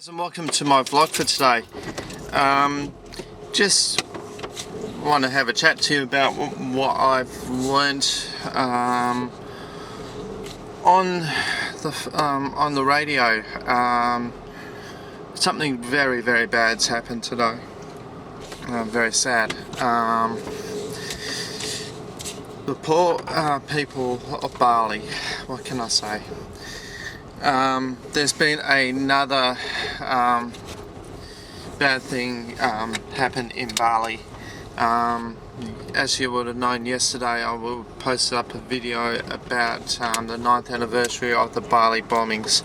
And welcome to my vlog for today. Just want to have a chat to you about what I've learnt on the radio. Something very, very bad's happened today. Very sad. The poor people of Bali. What can I say? There's been another bad thing happen in Bali. As you would have known yesterday, I posted up a video about the 9th anniversary of the Bali bombings.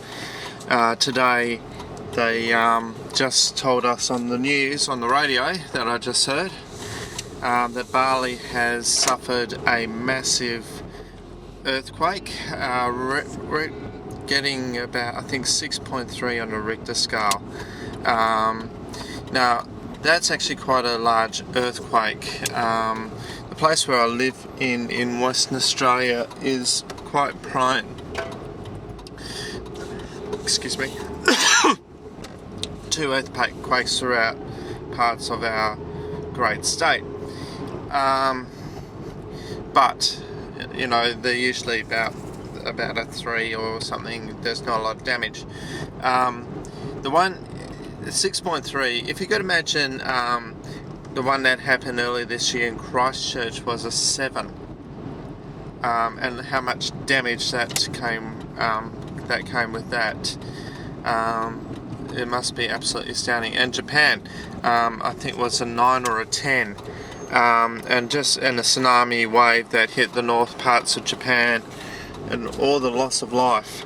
Today they just told us on the news, on the radio that I just heard, that Bali has suffered a massive earthquake, getting about, I think, 6.3 on a Richter scale. Now that's actually quite a large earthquake. The place where I live in Western Australia is quite prone, excuse me, to earthquakes throughout parts of our great state. But you know, they're usually about a 3 or something. There's not a lot of damage. The one 6.3, if you could imagine, the one that happened earlier this year in Christchurch was a 7, and how much damage that came with that, it must be absolutely astounding. And Japan, I think, was a 9 or a 10, and a tsunami wave that hit the north parts of Japan, and all the loss of life.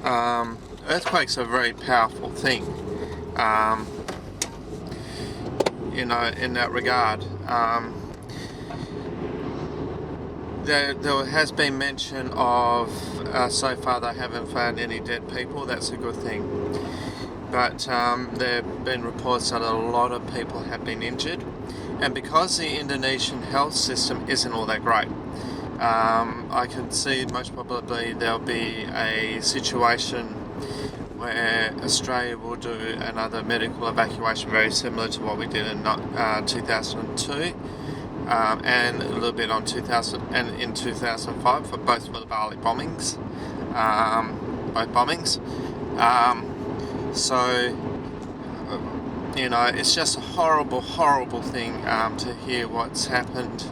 Earthquakes are a very powerful thing, you know, in that regard. There has been mention of, so far they haven't found any dead people. That's a good thing. But there have been reports that a lot of people have been injured, and because the Indonesian health system isn't all that great, I can see most probably there'll be a situation where Australia will do another medical evacuation very similar to what we did in 2002, and a little bit in 2005 for both the Bali bombings, both bombings. So you know, it's just a horrible, horrible thing to hear what's happened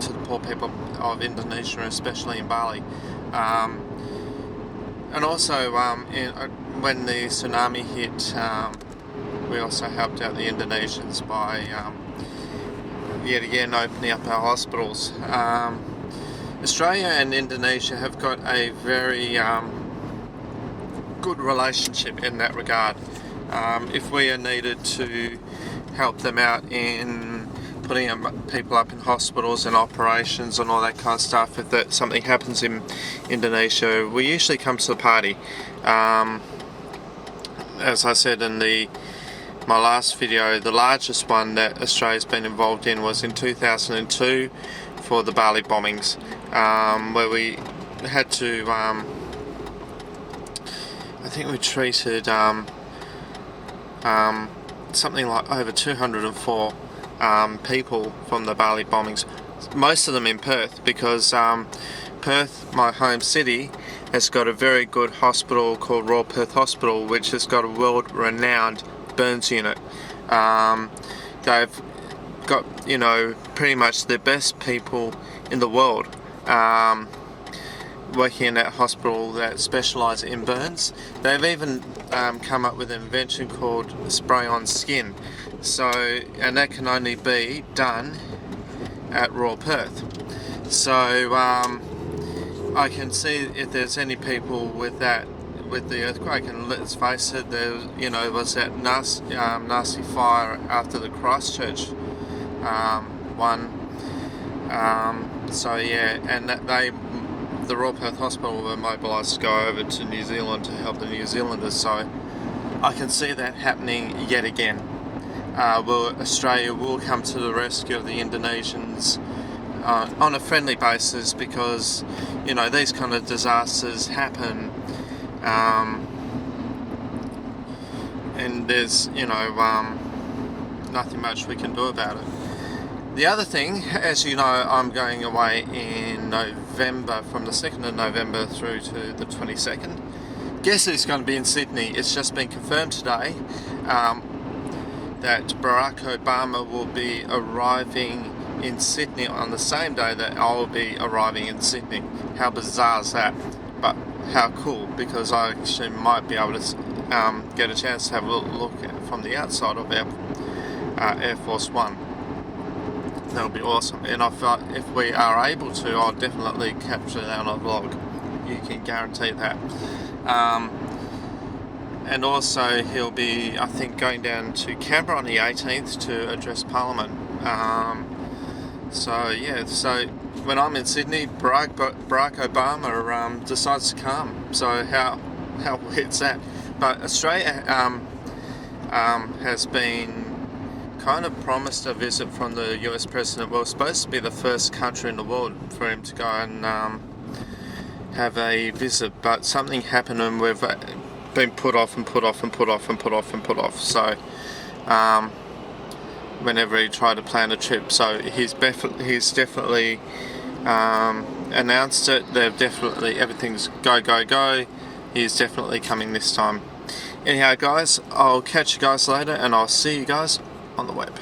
to the poor people of Indonesia, especially in Bali. And also, when the tsunami hit, we also helped out the Indonesians by yet again opening up our hospitals. Australia and Indonesia have got a very good relationship in that regard. If we are needed to help them out in putting people up in hospitals and operations and all that kind of stuff, if something happens in Indonesia, we usually come to the party. As I said in my last video, the largest one that Australia's been involved in was in 2002 for the Bali bombings, where we had to, I think we treated something like over 204 people from the Bali bombings, most of them in Perth, because Perth, my home city, has got a very good hospital called Royal Perth Hospital, which has got a world-renowned burns unit. They've got, you know, pretty much the best people in the world working in that hospital that specialise in burns. They've even come up with an invention called spray on skin. So, and that can only be done at Royal Perth. So I can see if there's any people with the earthquake, and let's face it, there, you know, was that nasty fire after the Christchurch one. So yeah, and the Royal Perth Hospital were mobilised to go over to New Zealand to help the New Zealanders. So I can see that happening yet again. Australia will come to the rescue of the Indonesians on a friendly basis, because, you know, these kind of disasters happen and there's nothing much we can do about it. The other thing, as you know, I'm going away in November, from the 2nd of November through to the 22nd. Guess who's going to be in Sydney? It's just been confirmed today that Barack Obama will be arriving in Sydney on the same day that I'll be arriving in Sydney. How bizarre is that? But how cool, because I actually might be able to get a chance to have a look from the outside of Air Force One. That'll be awesome, and if we are able to, I'll definitely capture that on a vlog. You can guarantee that. And also he'll be, I think, going down to Canberra on the 18th to address Parliament. So when I'm in Sydney, Barack Obama decides to come. So how weird's that? But Australia has been kind of promised a visit from the US president. Well, it's supposed to be the first country in the world for him to go and have a visit, but something happened and we've been put off. So whenever he tried to plan a trip, so he's definitely announced it. Everything's go. He's definitely coming this time. Anyhow, guys, I'll catch you guys later, and I'll see you guys on the web.